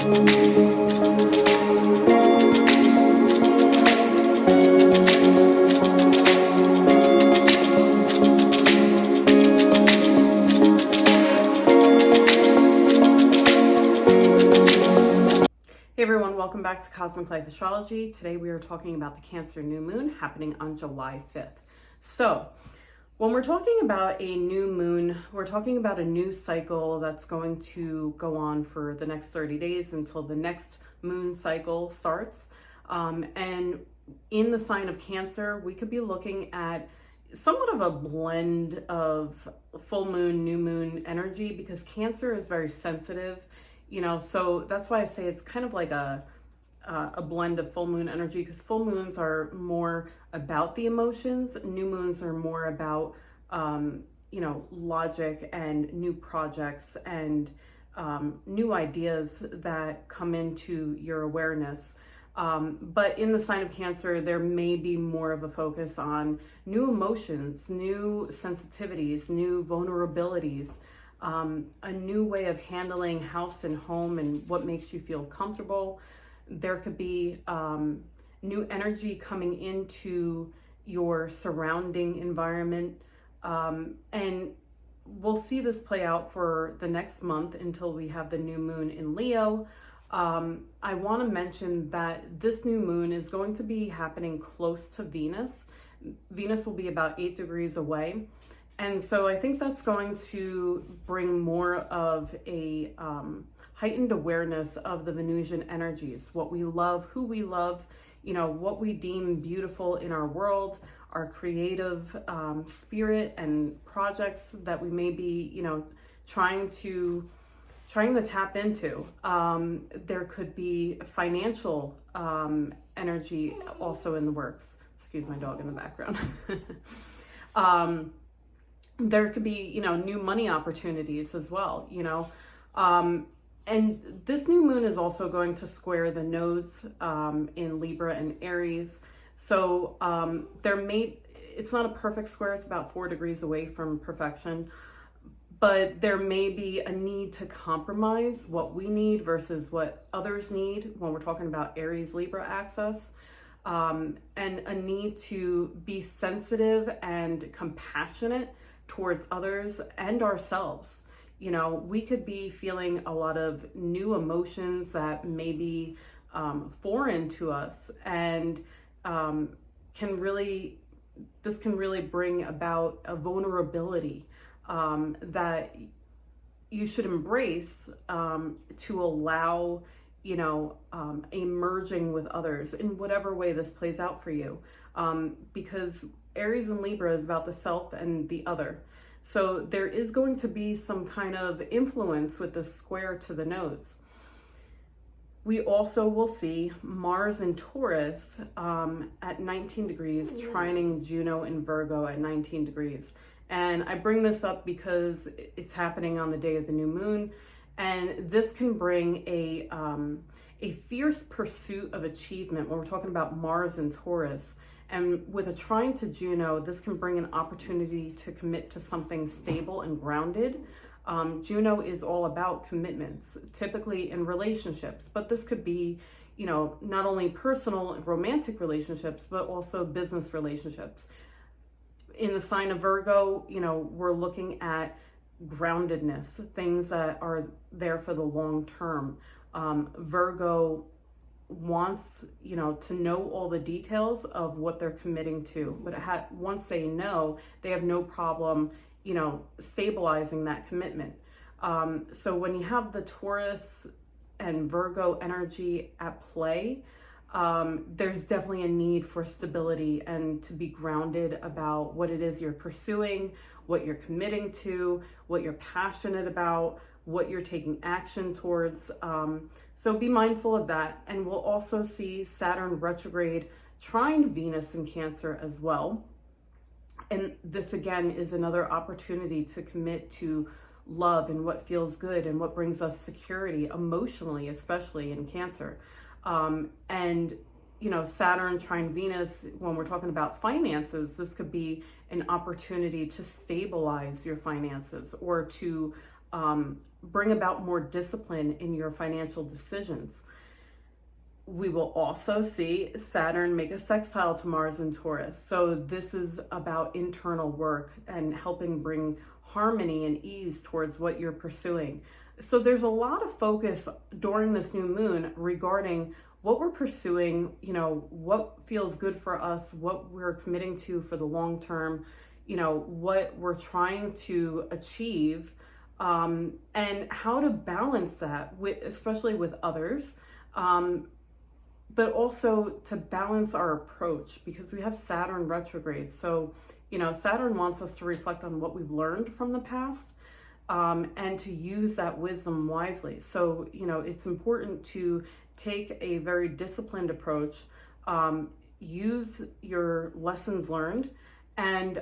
Hey everyone, welcome back to Cosmic Life Astrology. Today we are talking about the Cancer new moon happening on July 5th. So, when we're talking about a new moon, we're talking about a new cycle that's going to go on for the next 30 days until the next moon cycle starts. And in the sign of Cancer, we could be looking at somewhat of a blend of full moon, new moon energy, because Cancer is very sensitive. So that's why I say it's kind of like a blend of full moon energy, because full moons are more about the emotions. New moons are more about, logic and new projects and new ideas that come into your awareness. But in the sign of Cancer, there may be more of a focus on new emotions, new sensitivities, new vulnerabilities, a new way of handling house and home and what makes you feel comfortable. There could be new energy coming into your surrounding environment. And we'll see this play out for the next month until we have the new moon in Leo. I want to mention that this new moon is going to be happening close to Venus. Venus will be about 8 degrees away. And so I think that's going to bring more of a heightened awareness of the Venusian energies, what we love, who we love, what we deem beautiful in our world, our creative spirit and projects that we may be, trying to tap into. There could be financial energy also in the works. Excuse my dog in the background. There could be, new money opportunities as well, and this new moon is also going to square the nodes in Libra and Aries. So it's not a perfect square. It's about 4 degrees away from perfection, but there may be a need to compromise what we need versus what others need when we're talking about Aries Libra axis. And a need to be sensitive and compassionate towards others and ourselves. We could be feeling a lot of new emotions that may be foreign to us, and this can really bring about a vulnerability that you should embrace to allow a merging with others in whatever way this plays out for you, because Aries and Libra is about the self and the other. So there is going to be some kind of influence with the square to the nodes. We also will see Mars in Taurus at 19 degrees, trining Juno in Virgo at 19 degrees. And I bring this up because it's happening on the day of the new moon. And this can bring a fierce pursuit of achievement when we're talking about Mars and Taurus. And with a trine to Juno, this can bring an opportunity to commit to something stable and grounded. Juno is all about commitments, typically in relationships, but this could be, not only personal and romantic relationships, but also business relationships. In the sign of Virgo, we're looking at groundedness, things that are there for the long term. Virgo wants, to know all the details of what they're committing to, but once they know, they have no problem, stabilizing that commitment. So when you have the Taurus and Virgo energy at play, there's definitely a need for stability and to be grounded about what it is you're pursuing, what you're committing to, what you're passionate about, what you're taking action towards. So be mindful of that. And we'll also see Saturn retrograde trine Venus in Cancer as well. And this again is another opportunity to commit to love and what feels good and what brings us security emotionally, especially in Cancer. And Saturn trine Venus, when we're talking about finances, this could be an opportunity to stabilize your finances or to bring about more discipline in your financial decisions. We will also see Saturn make a sextile to Mars in Taurus. So this is about internal work and helping bring harmony and ease towards what you're pursuing. So there's a lot of focus during this new moon regarding what we're pursuing, you know, what feels good for us, what we're committing to for the long term, you know, what we're trying to achieve, and how to balance that with, especially with others, but also to balance our approach, because we have Saturn retrograde. So, you know, Saturn wants us to reflect on what we've learned from the past, and to use that wisdom wisely. So, you know, it's important to take a very disciplined approach, use your lessons learned, and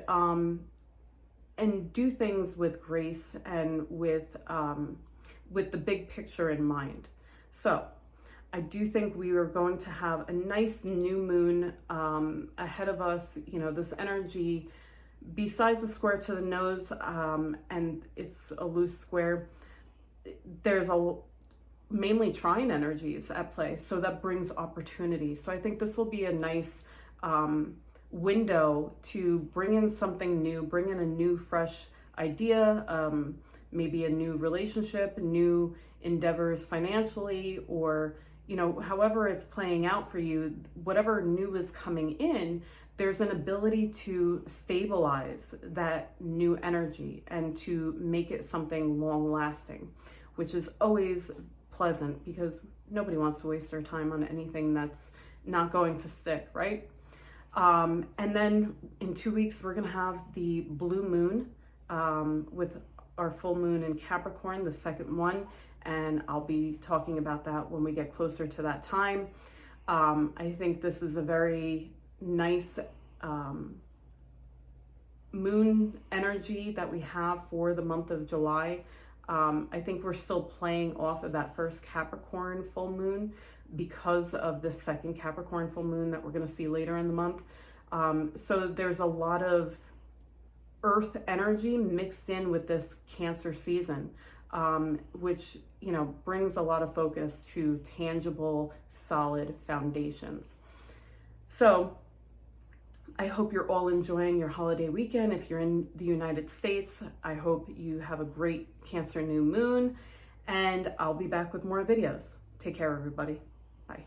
do things with grace and with the big picture in mind. So I do think we are going to have a nice new moon ahead of us. You know, this energy, besides the square to the nose, and it's a loose square, there's mainly trine energies at play. So that brings opportunity. So I think this will be a nice window to bring in something new, bring in a new, fresh idea, maybe a new relationship, new endeavors financially, or, you know, however it's playing out for you, whatever new is coming in, there's an ability to stabilize that new energy and to make it something long lasting, which is always pleasant, because nobody wants to waste their time on anything that's not going to stick, right? And then in 2 weeks, we're going to have the blue moon with our full moon in Capricorn, the second one. And I'll be talking about that when we get closer to that time. I think this is a very nice moon energy that we have for the month of July. I think we're still playing off of that first Capricorn full moon because of the second Capricorn full moon that we're going to see later in the month. So there's a lot of earth energy mixed in with this Cancer season, which, you know, brings a lot of focus to tangible, solid foundations. So I hope you're all enjoying your holiday weekend. If you're in the United States, I hope you have a great Cancer new moon, and I'll be back with more videos. Take care, everybody. Bye.